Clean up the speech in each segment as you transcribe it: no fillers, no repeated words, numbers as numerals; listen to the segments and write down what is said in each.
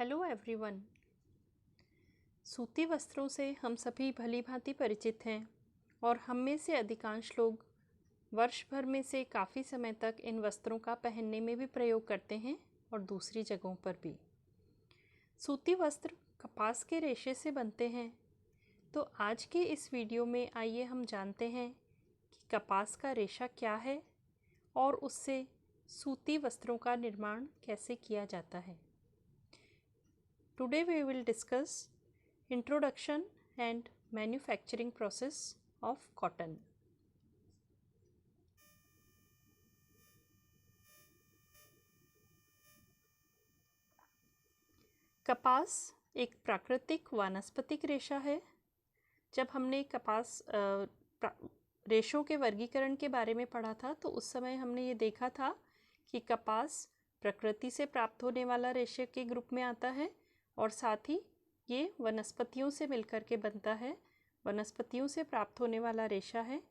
Hello everyone. सूती वस्त्रों से हम सभी भली भांति परिचित हैं और हम में से अधिकांश लोग वर्ष भर में से काफ़ी समय तक इन वस्त्रों का पहनने में भी प्रयोग करते हैं और दूसरी जगहों पर भी। सूती वस्त्र कपास के रेशे से बनते हैं। तो आज के इस वीडियो में आइए हम जानते हैं कि कपास का रेशा क्या है और उससे सूती वस्त्रों का निर्माण कैसे किया जाता है। Today we will discuss introduction and manufacturing process of cotton. कपास एक प्राकृतिक वानस्पतिक रेशा है। जब हमने कपास रेशों के वर्गीकरण के बारे में पढ़ा था तो उस समय हमने ये देखा था कि कपास प्रकृति से प्राप्त होने वाला रेशे के ग्रुप में आता है और साथ ही ये वनस्पतियों से मिलकर के बनता है, वनस्पतियों से प्राप्त होने वाला रेशा है।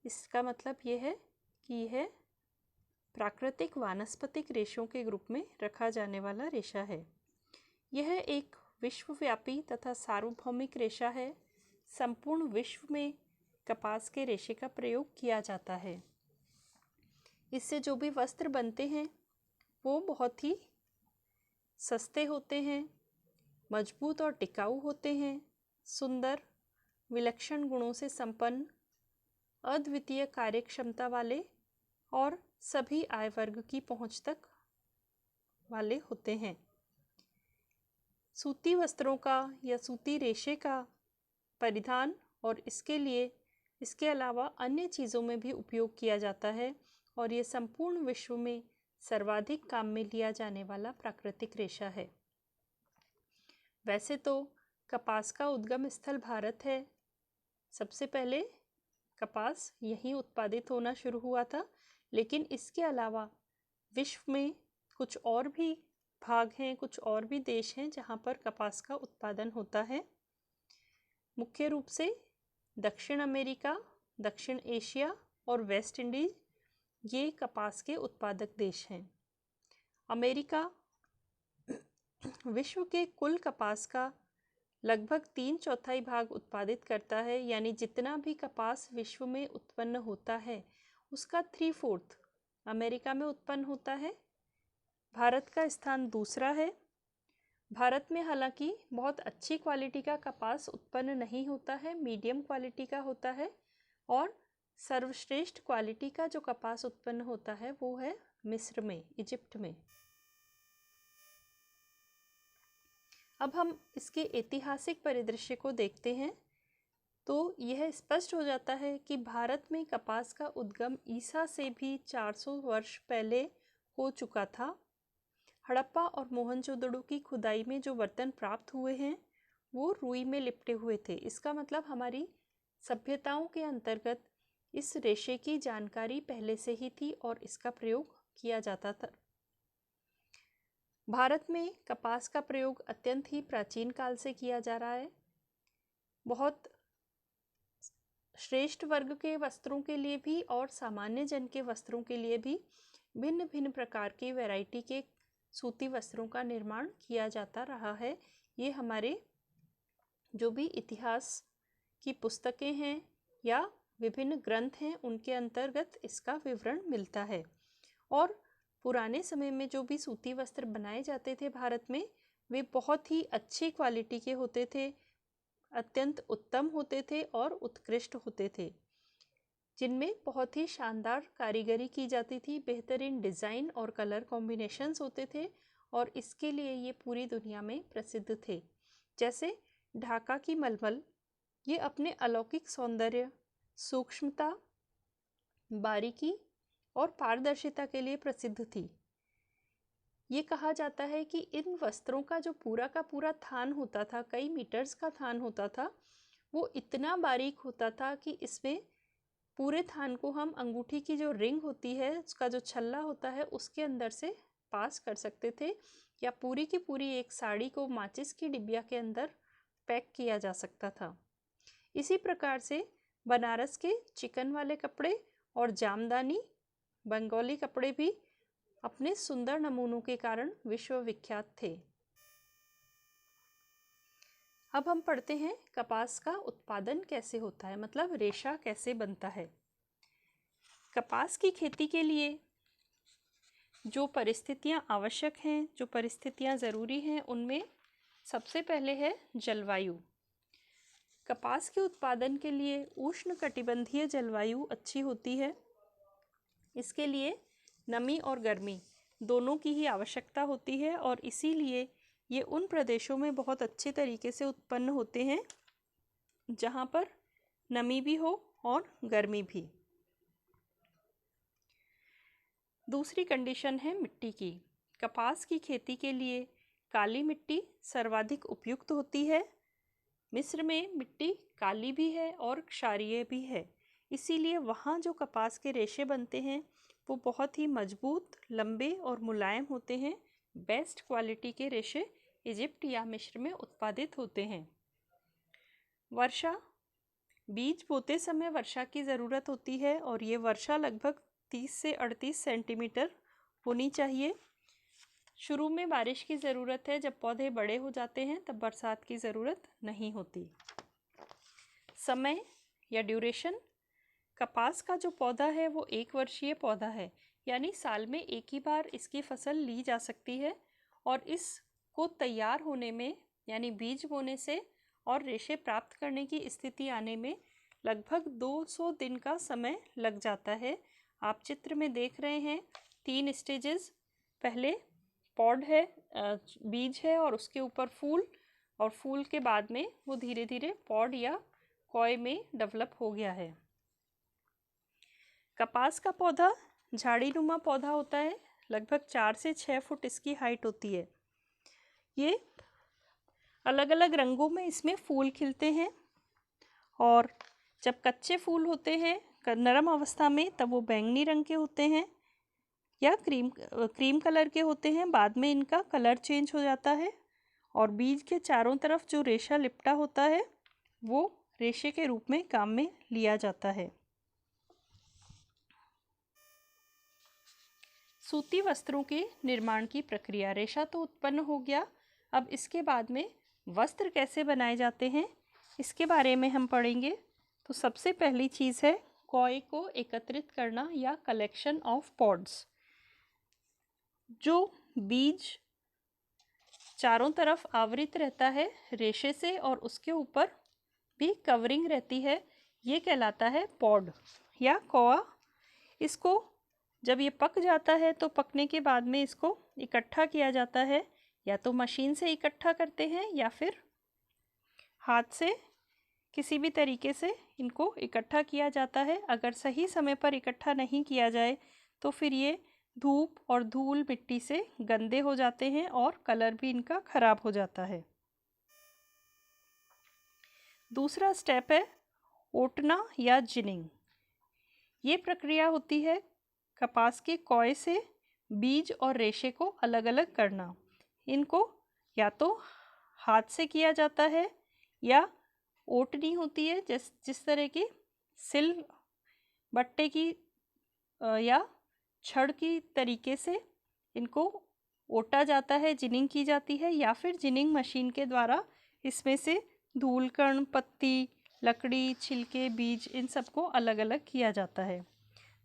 इसका मतलब ये है कि यह प्राकृतिक वानस्पतिक रेशों के ग्रुप में रखा जाने वाला रेशा है। यह एक विश्वव्यापी तथा सार्वभौमिक रेशा है। संपूर्ण विश्व में कपास के रेशे का प्रयोग किया जाता है। इससे जो भी वस्त्र बनते हैं वो बहुत ही सस्ते होते हैं, मजबूत और टिकाऊ होते हैं, सुंदर, विलक्षण गुणों से संपन्न, अद्वितीय कार्यक्षमता वाले और सभी आय वर्ग की पहुंच तक वाले होते हैं। सूती वस्त्रों का या सूती रेशे का परिधान और इसके अलावा अन्य चीज़ों में भी उपयोग किया जाता है और ये संपूर्ण विश्व में सर्वाधिक काम में लिया जाने वाला प्राकृतिक रेशा है। वैसे तो कपास का उद्गम स्थल भारत है। सबसे पहले कपास यहीं उत्पादित होना शुरू हुआ था, लेकिन इसके अलावा विश्व में कुछ और भी भाग हैं, कुछ और भी देश हैं जहाँ पर कपास का उत्पादन होता है। मुख्य रूप से दक्षिण अमेरिका, दक्षिण एशिया और वेस्ट इंडीज ये कपास के उत्पादक देश हैं। अमेरिका विश्व के कुल कपास का लगभग 3/4 भाग उत्पादित करता है, यानी जितना भी कपास विश्व में उत्पन्न होता है उसका 3/4 अमेरिका में उत्पन्न होता है। भारत का स्थान दूसरा है। भारत में हालांकि बहुत अच्छी क्वालिटी का कपास उत्पन्न नहीं होता है, मीडियम क्वालिटी का होता है और सर्वश्रेष्ठ क्वालिटी का जो कपास उत्पन्न होता है वो है मिस्र में, इजिप्ट में। अब हम इसके ऐतिहासिक परिदृश्य को देखते हैं तो यह स्पष्ट हो जाता है कि भारत में कपास का उद्गम ईसा से भी 400 वर्ष पहले हो चुका था। हड़प्पा और मोहनजोदड़ो की खुदाई में जो बर्तन प्राप्त हुए हैं वो रुई में लिपटे हुए थे। इसका मतलब हमारी सभ्यताओं के अंतर्गत इस रेशे की जानकारी पहले से ही थी और इसका प्रयोग किया जाता था। भारत में कपास का प्रयोग अत्यंत ही प्राचीन काल से किया जा रहा है। बहुत श्रेष्ठ वर्ग के वस्त्रों के लिए भी और सामान्य जन के वस्त्रों के लिए भी भिन्न भिन्न प्रकार की वैरायटी के सूती वस्त्रों का निर्माण किया जाता रहा है। ये हमारे जो भी इतिहास की पुस्तकें हैं या विभिन्न ग्रंथ हैं उनके अंतर्गत इसका विवरण मिलता है। और पुराने समय में जो भी सूती वस्त्र बनाए जाते थे भारत में वे बहुत ही अच्छी क्वालिटी के होते थे, अत्यंत उत्तम होते थे और उत्कृष्ट होते थे, जिनमें बहुत ही शानदार कारीगरी की जाती थी, बेहतरीन डिज़ाइन और कलर कॉम्बिनेशंस होते थे और इसके लिए ये पूरी दुनिया में प्रसिद्ध थे। जैसे ढाका की मलमल, ये अपने अलौकिक सौंदर्य, सूक्ष्मता, बारीकी और पारदर्शिता के लिए प्रसिद्ध थी। ये कहा जाता है कि इन वस्त्रों का जो पूरा का पूरा थान होता था, कई मीटर्स का थान होता था, वो इतना बारीक होता था कि इसमें पूरे थान को हम अंगूठी की जो रिंग होती है, उसका जो छल्ला होता है, उसके अंदर से पास कर सकते थे या पूरी की पूरी एक साड़ी को माचिस की डिबिया के अंदर पैक किया जा सकता था। इसी प्रकार से बनारस के चिकन वाले कपड़े और जामदानी बंगाली कपड़े भी अपने सुंदर नमूनों के कारण विश्व विख्यात थे। अब हम पढ़ते हैं कपास का उत्पादन कैसे होता है, मतलब रेशा कैसे बनता है। कपास की खेती के लिए जो परिस्थितियां आवश्यक हैं, जो परिस्थितियां ज़रूरी हैं, उनमें सबसे पहले है जलवायु। कपास के उत्पादन के लिए उष्णकटिबंधीय जलवायु अच्छी होती है। इसके लिए नमी और गर्मी दोनों की ही आवश्यकता होती है और इसीलिए ये उन प्रदेशों में बहुत अच्छे तरीके से उत्पन्न होते हैं जहाँ पर नमी भी हो और गर्मी भी। दूसरी कंडीशन है मिट्टी की। कपास की खेती के लिए काली मिट्टी सर्वाधिक उपयुक्त होती है। मिस्र में मिट्टी काली भी है और क्षारीय भी है, इसीलिए वहाँ जो कपास के रेशे बनते हैं वो बहुत ही मजबूत, लंबे और मुलायम होते हैं। बेस्ट क्वालिटी के रेशे इजिप्ट या मिस्र में उत्पादित होते हैं। वर्षा, बीज बोते समय वर्षा की ज़रूरत होती है और ये वर्षा लगभग 30 से 38 सेंटीमीटर होनी चाहिए। शुरू में बारिश की ज़रूरत है, जब पौधे बड़े हो जाते हैं तब बरसात की ज़रूरत नहीं होती। समय या ड्यूरेशन, कपास का जो पौधा है वो 1 वर्षीय पौधा है, यानी साल में एक ही बार इसकी फसल ली जा सकती है और इसको तैयार होने में, यानी बीज बोने से और रेशे प्राप्त करने की स्थिति आने में लगभग 200 दिन का समय लग जाता है। आप चित्र में देख रहे हैं 3 स्टेजेस। पहले पॉड है, बीज है और उसके ऊपर फूल, और फूल के बाद में वो धीरे धीरे पॉड या कॉय में डेवलप हो गया है। कपास का पौधा झाड़ीनुमा पौधा होता है, लगभग 4 से 6 फुट इसकी हाइट होती है। ये अलग अलग रंगों में इसमें फूल खिलते हैं और जब कच्चे फूल होते हैं नरम अवस्था में तब वो बैंगनी रंग के होते हैं या क्रीम कलर के होते हैं। बाद में इनका कलर चेंज हो जाता है और बीज के चारों तरफ जो रेशा लिपटा होता है वो रेशे के रूप में काम में लिया जाता है। सूती वस्त्रों के निर्माण की प्रक्रिया। रेशा तो उत्पन्न हो गया, अब इसके बाद में वस्त्र कैसे बनाए जाते हैं इसके बारे में हम पढ़ेंगे। तो सबसे पहली चीज़ है कॉय को एकत्रित करना या कलेक्शन ऑफ पॉड्स। जो बीज चारों तरफ आवृत रहता है रेशे से और उसके ऊपर भी कवरिंग रहती है, ये कहलाता है पॉड या कौआ। इसको जब ये पक जाता है तो पकने के बाद में इसको इकट्ठा किया जाता है, या तो मशीन से इकट्ठा करते हैं या फिर हाथ से किसी भी तरीके से इनको इकट्ठा किया जाता है। अगर सही समय पर इकट्ठा नहीं किया जाए तो फिर ये धूप और धूल मिट्टी से गंदे हो जाते हैं और कलर भी इनका खराब हो जाता है। दूसरा स्टेप है ओटना या जिनिंग। ये प्रक्रिया होती है कपास के कॉय से बीज और रेशे को अलग अलग करना। इनको या तो हाथ से किया जाता है या ओटनी होती है, जिस तरह की सिल बट्टे की या छड़ की तरीके से इनको ओटा जाता है, जिनिंग की जाती है, या फिर जिनिंग मशीन के द्वारा इसमें से धूल कण, पत्ती, लकड़ी, छिलके, बीज, इन सबको अलग अलग किया जाता है।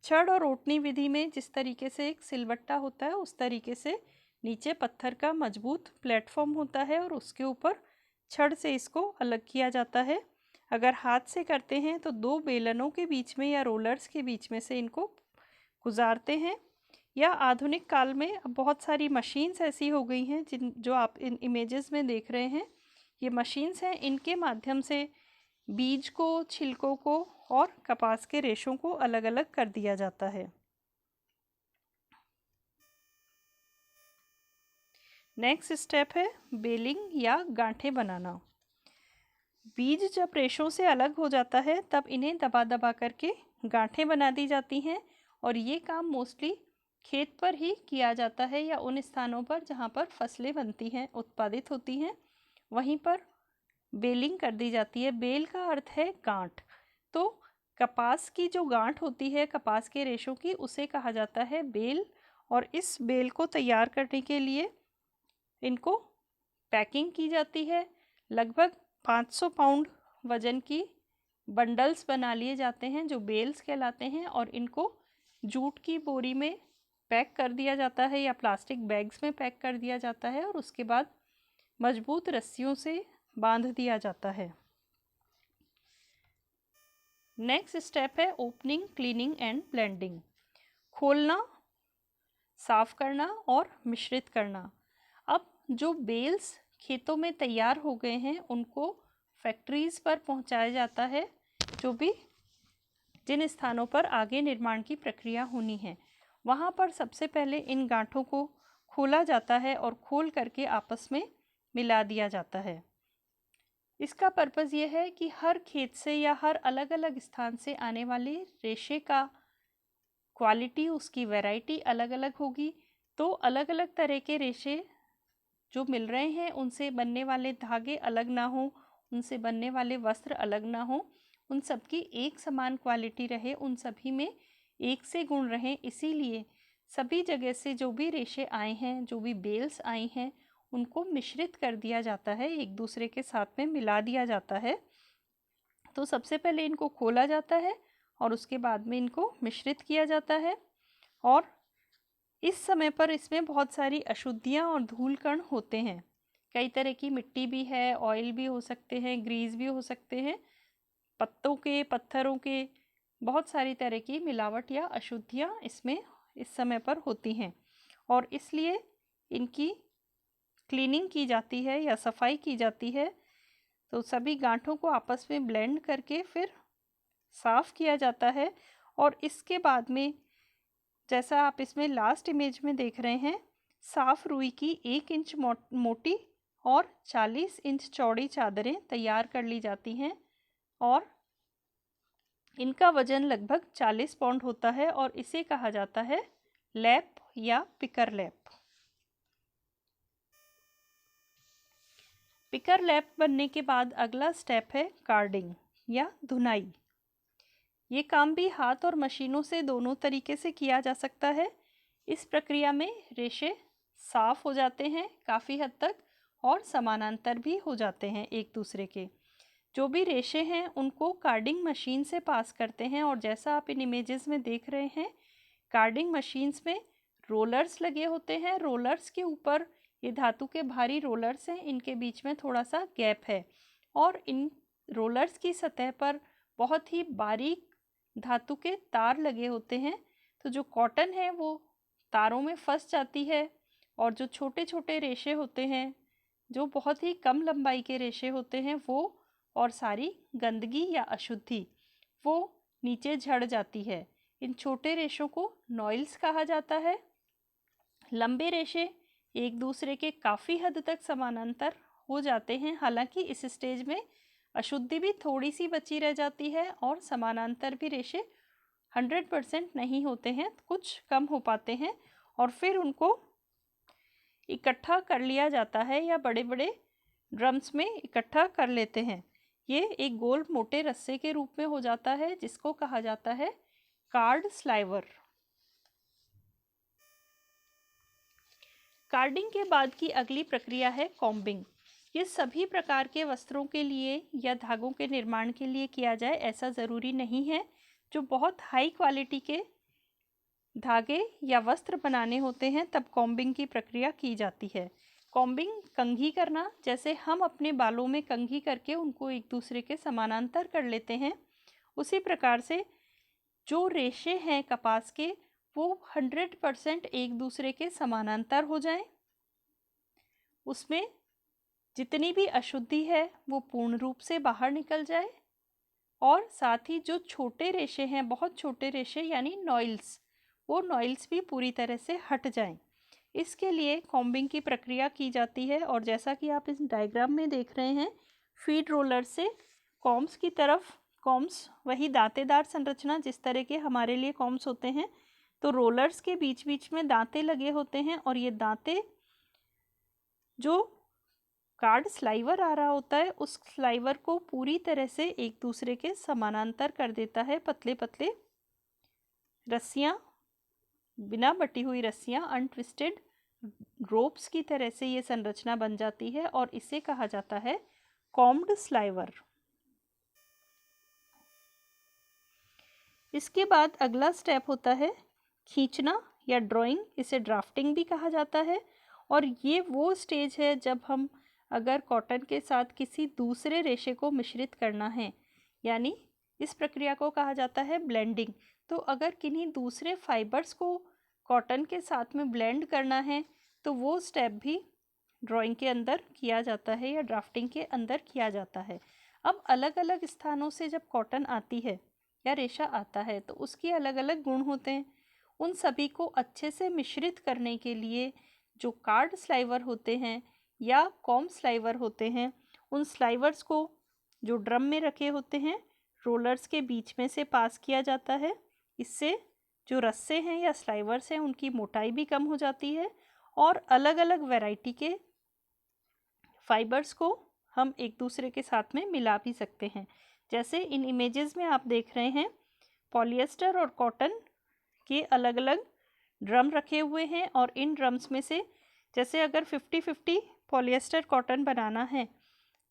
छड़ और ओटनी विधि में जिस तरीके से एक सिलबट्टा होता है उस तरीके से नीचे पत्थर का मजबूत प्लेटफॉर्म होता है और उसके ऊपर छड़ से इसको अलग किया जाता है। अगर हाथ से करते हैं तो 2 बेलनों के बीच में या रोलर्स के बीच में से इनको गुजारते हैं, या आधुनिक काल में अब बहुत सारी मशीन्स ऐसी हो गई हैं जो आप इन इमेजेस में देख रहे हैं, ये मशीन्स हैं। इनके माध्यम से बीज को, छिलकों को और कपास के रेशों को अलग अलग कर दिया जाता है। नेक्स्ट स्टेप है बेलिंग या गांठें बनाना। बीज जब रेशों से अलग हो जाता है तब इन्हें दबा दबा करके गांठें बना दी जाती हैं और ये काम मोस्टली खेत पर ही किया जाता है या उन स्थानों पर जहाँ पर फसलें बनती हैं, उत्पादित होती हैं, वहीं पर बेलिंग कर दी जाती है। बेल का अर्थ है गांठ। तो कपास की जो गांठ होती है कपास के रेशों की, उसे कहा जाता है बेल, और इस बेल को तैयार करने के लिए इनको पैकिंग की जाती है। लगभग 500 पाउंड वजन की बंडल्स बना लिए जाते हैं जो बेल्स कहलाते हैं, और इनको जूट की बोरी में पैक कर दिया जाता है या प्लास्टिक बैग्स में पैक कर दिया जाता है, और उसके बाद मजबूत रस्सियों से बांध दिया जाता है। नेक्स्ट स्टेप है ओपनिंग, क्लीनिंग एंड ब्लेंडिंग। खोलना, साफ करना और मिश्रित करना। अब जो बेल्स खेतों में तैयार हो गए हैं उनको फैक्ट्रीज पर पहुंचाया जाता है, जो भी जिन स्थानों पर आगे निर्माण की प्रक्रिया होनी है वहां पर सबसे पहले इन गांठों को खोला जाता है और खोल करके आपस में मिला दिया जाता है। इसका पर्पज़ ये है कि हर खेत से या हर अलग अलग स्थान से आने वाले रेशे का क्वालिटी, उसकी वैरायटी अलग अलग होगी, तो अलग अलग तरह के रेशे जो मिल रहे हैं उनसे बनने वाले धागे अलग ना हो, उनसे बनने वाले वस्त्र अलग ना हो, उन सबकी एक समान क्वालिटी रहे, उन सभी में एक से गुण रहें। इसीलिए सभी जगह से जो भी रेशे आए हैं, जो भी बेल्स आई हैं, उनको मिश्रित कर दिया जाता है, एक दूसरे के साथ में मिला दिया जाता है। तो सबसे पहले इनको खोला जाता है और उसके बाद में इनको मिश्रित किया जाता है, और इस समय पर इसमें बहुत सारी अशुद्धियाँ और धूल कण होते हैं। कई तरह की मिट्टी भी है, ऑयल भी हो सकते हैं, ग्रीस भी हो सकते हैं, पत्तों के, पत्थरों के, बहुत सारी तरह की मिलावट या अशुद्धियाँ इसमें इस समय पर होती हैं, और इसलिए इनकी क्लीनिंग की जाती है या सफाई की जाती है। तो सभी गांठों को आपस में ब्लेंड करके फिर साफ़ किया जाता है, और इसके बाद में जैसा आप इसमें लास्ट इमेज में देख रहे हैं, साफ रुई की 1 इंच मोटी और 40 इंच चौड़ी चादरें तैयार कर ली जाती हैं, और इनका वजन लगभग 40 पाउंड होता है, और इसे कहा जाता है लैप या पिकर लैप। पिकर लैप बनने के बाद अगला स्टेप है कार्डिंग या धुनाई। ये काम भी हाथ और मशीनों से दोनों तरीके से किया जा सकता है। इस प्रक्रिया में रेशे साफ हो जाते हैं काफ़ी हद तक, और समानांतर भी हो जाते हैं एक दूसरे के। जो भी रेशे हैं उनको कार्डिंग मशीन से पास करते हैं, और जैसा आप इन इमेजेस में देख रहे हैं, कार्डिंग मशीन्स में रोलर्स लगे होते हैं। रोलर्स के ऊपर ये धातु के भारी रोलर्स हैं, इनके बीच में थोड़ा सा गैप है, और इन रोलर्स की सतह पर बहुत ही बारीक धातु के तार लगे होते हैं। तो जो कॉटन है वो तारों में फंस जाती है, और जो छोटे छोटे रेशे होते हैं, जो बहुत ही कम लंबाई के रेशे होते हैं, वो और सारी गंदगी या अशुद्धि वो नीचे झड़ जाती है। इन छोटे रेशों को नॉइल्स कहा जाता है। लंबे रेशे एक दूसरे के काफ़ी हद तक समानांतर हो जाते हैं, हालांकि इस स्टेज में अशुद्धि भी थोड़ी सी बची रह जाती है, और समानांतर भी रेशे 100% नहीं होते हैं, कुछ कम हो पाते हैं, और फिर उनको इकट्ठा कर लिया जाता है या बड़े बड़े ड्रम्स में इकट्ठा कर लेते हैं। ये एक गोल मोटे रस्से के रूप में हो जाता है, जिसको कहा जाता है कार्ड स्लाइवर। कार्डिंग के बाद की अगली प्रक्रिया है कॉम्बिंग। ये सभी प्रकार के वस्त्रों के लिए या धागों के निर्माण के लिए किया जाए ऐसा ज़रूरी नहीं है। जो बहुत हाई क्वालिटी के धागे या वस्त्र बनाने होते हैं तब कॉम्बिंग की प्रक्रिया की जाती है। कॉम्बिंग कंघी करना, जैसे हम अपने बालों में कंघी करके उनको एक दूसरे के समानांतर कर लेते हैं, उसी प्रकार से जो रेशे हैं कपास के वो 100% एक दूसरे के समानांतर हो जाएं, उसमें जितनी भी अशुद्धि है वो पूर्ण रूप से बाहर निकल जाए, और साथ ही जो छोटे रेशे हैं, बहुत छोटे रेशे यानी नॉइल्स, वो नॉइल्स भी पूरी तरह से हट जाएं। इसके लिए कॉम्बिंग की प्रक्रिया की जाती है, और जैसा कि आप इस डायग्राम में देख रहे हैं, फीड रोलर से कॉम्स की तरफ, कॉम्स वही दांतेदार संरचना जिस तरह के हमारे लिए कॉम्स होते हैं, तो रोलर्स के बीच बीच में दांते लगे होते हैं, और ये दांते जो कार्ड स्लाइवर आ रहा होता है उस स्लाइवर को पूरी तरह से एक दूसरे के समानांतर कर देता है। पतले पतले रस्सियाँ, बिना बटी हुई रस्सियाँ, अनट्विस्टेड रोप्स की तरह से ये संरचना बन जाती है, और इसे कहा जाता है कॉम्ड स्लाइवर। इसके बाद अगला स्टेप होता है खींचना या ड्राइंग, इसे ड्राफ्टिंग भी कहा जाता है। और ये वो स्टेज है जब हम अगर कॉटन के साथ किसी दूसरे रेशे को मिश्रित करना है, यानी इस प्रक्रिया को कहा जाता है ब्लेंडिंग। तो अगर किन्हीं दूसरे फाइबर्स को कॉटन के साथ में ब्लेंड करना है तो वो स्टेप भी ड्राइंग के अंदर किया जाता है या ड्राफ्टिंग के अंदर किया जाता है। अब अलग अलग स्थानों से जब कॉटन आती है या रेशा आता है तो उसकी अलग अलग गुण होते हैं। उन सभी को अच्छे से मिश्रित करने के लिए जो कार्ड स्लाइवर होते हैं या कॉम स्लाइवर होते हैं, उन स्लाइवर्स को जो ड्रम में रखे होते हैं रोलर्स के बीच में से पास किया जाता है। इससे जो रस्से हैं या स्लाइवर्स हैं उनकी मोटाई भी कम हो जाती है और अलग अलग वैरायटी के फाइबर्स को हम एक दूसरे के साथ में मिला भी सकते हैं। जैसे इन इमेजेस में आप देख रहे हैं, पॉलिएस्टर और कॉटन के अलग अलग ड्रम रखे हुए हैं और इन ड्रम्स में से जैसे अगर 50-50 पॉलिएस्टर कॉटन बनाना है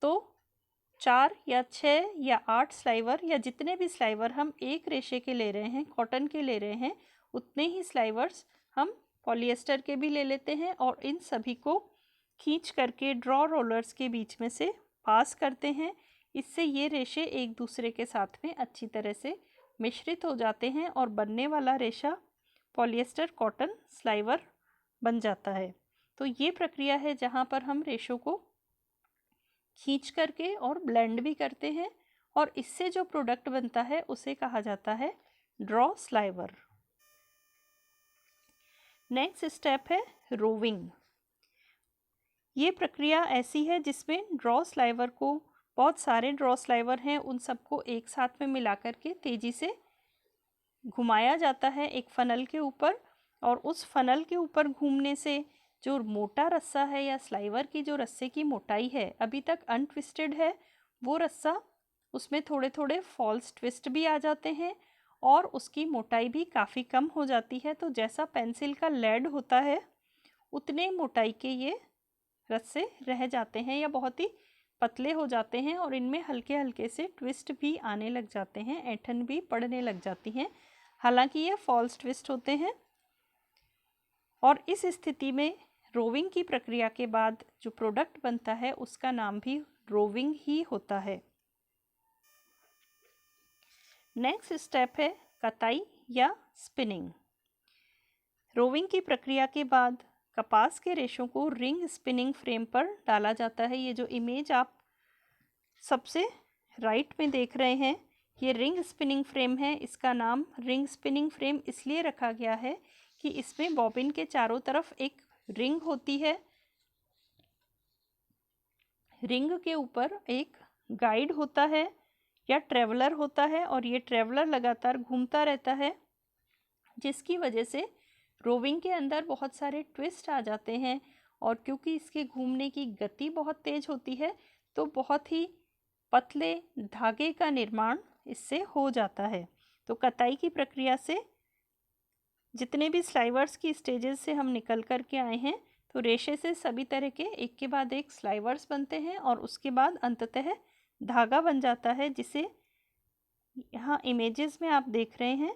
तो 4 या 6 या 8 स्लाइवर या जितने भी स्लाइवर हम एक रेशे के ले रहे हैं, कॉटन के ले रहे हैं, उतने ही स्लाइवर्स हम पॉलिएस्टर के भी ले लेते हैं और इन सभी को खींच करके ड्रॉ रोलर्स के बीच में से पास करते हैं। इससे ये रेशे एक दूसरे के साथ में अच्छी तरह से मिश्रित हो जाते हैं और बनने वाला रेशा पॉलिएस्टर कॉटन स्लाइवर बन जाता है। तो ये प्रक्रिया है जहाँ पर हम रेशों को खींच करके और ब्लेंड भी करते हैं और इससे जो प्रोडक्ट बनता है उसे कहा जाता है ड्रॉ स्लाइवर। नेक्स्ट स्टेप है रोविंग। ये प्रक्रिया ऐसी है जिसमें ड्रॉ स्लाइवर को, बहुत सारे ड्रॉ स्लाइवर हैं, उन सबको एक साथ में मिला करके तेज़ी से घुमाया जाता है एक फनल के ऊपर और उस फनल के ऊपर घूमने से जो मोटा रस्सा है या स्लाइवर की जो रस्से की मोटाई है अभी तक अनट्विस्टेड है, वो रस्सा उसमें थोड़े थोड़े फॉल्स ट्विस्ट भी आ जाते हैं और उसकी मोटाई भी काफ़ी कम हो जाती है। तो जैसा पेंसिल का लेड होता है उतने मोटाई के ये रस्से रह जाते हैं या बहुत ही पतले हो जाते हैं और इनमें हल्के हल्के से ट्विस्ट भी आने लग जाते हैं, ऐंठन भी पड़ने लग जाती हैं, हालांकि ये फॉल्स ट्विस्ट होते हैं। और इस स्थिति में रोविंग की प्रक्रिया के बाद जो प्रोडक्ट बनता है उसका नाम भी रोविंग ही होता है। नेक्स्ट स्टेप है कताई या स्पिनिंग। रोविंग की प्रक्रिया के बाद कपास के रेशों को रिंग स्पिनिंग फ्रेम पर डाला जाता है। ये जो इमेज आप सबसे राइट में देख रहे हैं ये रिंग स्पिनिंग फ्रेम है। इसका नाम रिंग स्पिनिंग फ्रेम इसलिए रखा गया है कि इसमें बॉबिन के चारों तरफ एक रिंग होती है। रिंग के ऊपर एक गाइड होता है या ट्रेवलर होता है और ये ट्रेवलर लगातार घूमता रहता है, जिसकी वजह से रोविंग के अंदर बहुत सारे ट्विस्ट आ जाते हैं और क्योंकि इसके घूमने की गति बहुत तेज होती है तो बहुत ही पतले धागे का निर्माण इससे हो जाता है। तो कताई की प्रक्रिया से जितने भी स्लाइवर्स की स्टेजेस से हम निकल कर के आए हैं तो रेशे से सभी तरह के एक के बाद एक स्लाइवर्स बनते हैं और उसके बाद अंततः धागा बन जाता है, जिसे यहाँ इमेजेस में आप देख रहे हैं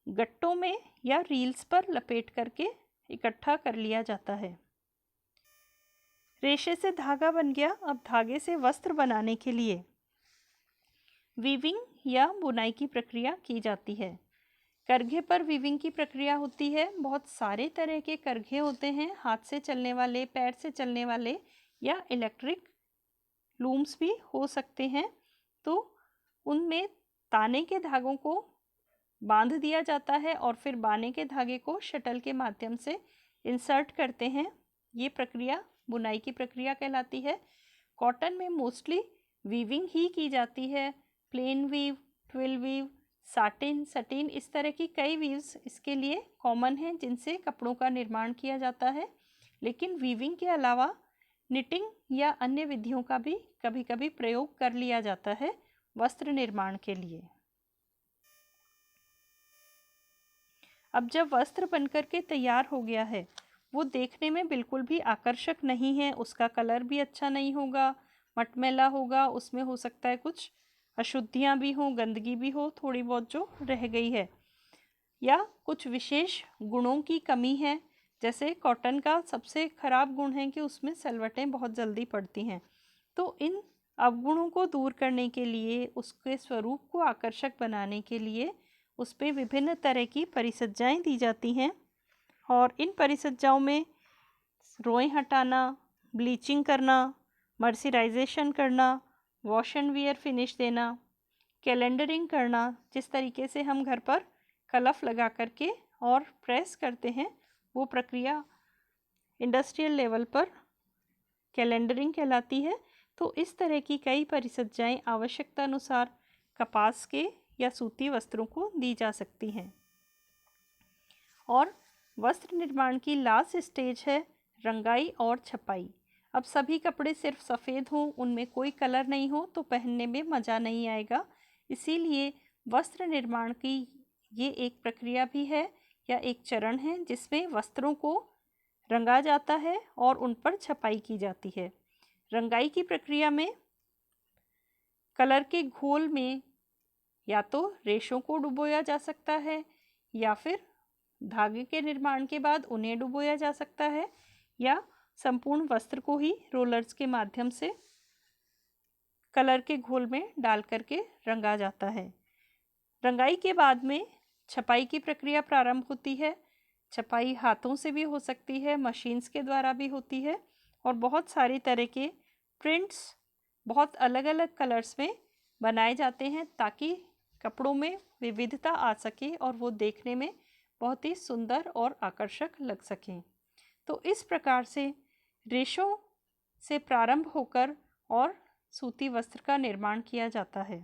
गट्टों में या रील्स पर लपेट करके इकट्ठा कर लिया जाता है। रेशे से धागा बन गया। अब धागे से वस्त्र बनाने के लिए वीविंग या बुनाई की प्रक्रिया की जाती है। करघे पर वीविंग की प्रक्रिया होती है। बहुत सारे तरह के करघे होते हैं, हाथ से चलने वाले, पैर से चलने वाले या इलेक्ट्रिक लूम्स भी हो सकते हैं। तो उनमें ताने के धागों को बांध दिया जाता है और फिर बाने के धागे को शटल के माध्यम से इंसर्ट करते हैं। ये प्रक्रिया बुनाई की प्रक्रिया कहलाती है। कॉटन में मोस्टली वीविंग ही की जाती है। Plain weave, twill weave, satin, satin, इस तरह की कई वीव्स इसके लिए कॉमन हैं जिनसे कपड़ों का निर्माण किया जाता है। लेकिन वीविंग के अलावा निटिंग या अन्य विधियों का भी कभी कभी प्रयोग कर लिया जाता है वस्त्र निर्माण के लिए। अब जब वस्त्र बनकर के तैयार हो गया है वो देखने में बिल्कुल भी आकर्षक नहीं है, उसका कलर भी अच्छा नहीं होगा, मटमैला होगा, उसमें हो सकता है कुछ अशुद्धियाँ भी हों, गंदगी भी हो थोड़ी बहुत जो रह गई है, या कुछ विशेष गुणों की कमी है। जैसे कॉटन का सबसे खराब गुण है कि उसमें सलवटें बहुत जल्दी पड़ती हैं। तो इन अवगुणों को दूर करने के लिए, उसके स्वरूप को आकर्षक बनाने के लिए उस पर विभिन्न तरह की परिसज्जाएँ दी जाती हैं। और इन परिसज्जाओं में रोएं हटाना, ब्लीचिंग करना, मर्सराइजेशन करना, वॉश एंड वियर फिनिश देना, कैलेंडरिंग करना, जिस तरीके से हम घर पर कलफ लगा करके और प्रेस करते हैं, वो प्रक्रिया इंडस्ट्रियल लेवल पर कैलेंडरिंग कहलाती है। तो इस तरह की कई परिसज्जाएं आवश्यकता अनुसार कपास के या सूती वस्त्रों को दी जा सकती हैं। और वस्त्र निर्माण की लास्ट स्टेज है रंगाई और छपाई। अब सभी कपड़े सिर्फ सफ़ेद हों, उनमें कोई कलर नहीं हो तो पहनने में मज़ा नहीं आएगा। इसीलिए वस्त्र निर्माण की ये एक प्रक्रिया भी है या एक चरण है जिसमें वस्त्रों को रंगा जाता है और उन पर छपाई की जाती है। रंगाई की प्रक्रिया में कलर के घोल में या तो रेशों को डुबोया जा सकता है या फिर धागे के निर्माण के बाद उन्हें डुबोया जा सकता है, या संपूर्ण वस्त्र को ही रोलर्स के माध्यम से कलर के घोल में डाल करके रंगा जाता है। रंगाई के बाद में छपाई की प्रक्रिया प्रारंभ होती है। छपाई हाथों से भी हो सकती है, मशीन्स के द्वारा भी होती है, और बहुत सारी तरह के प्रिंट्स बहुत अलग अलग कलर्स में बनाए जाते हैं ताकि कपड़ों में विविधता आ सके और वो देखने में बहुत ही सुंदर और आकर्षक लग सकें। तो इस प्रकार से रेशों से प्रारंभ होकर और सूती वस्त्र का निर्माण किया जाता है।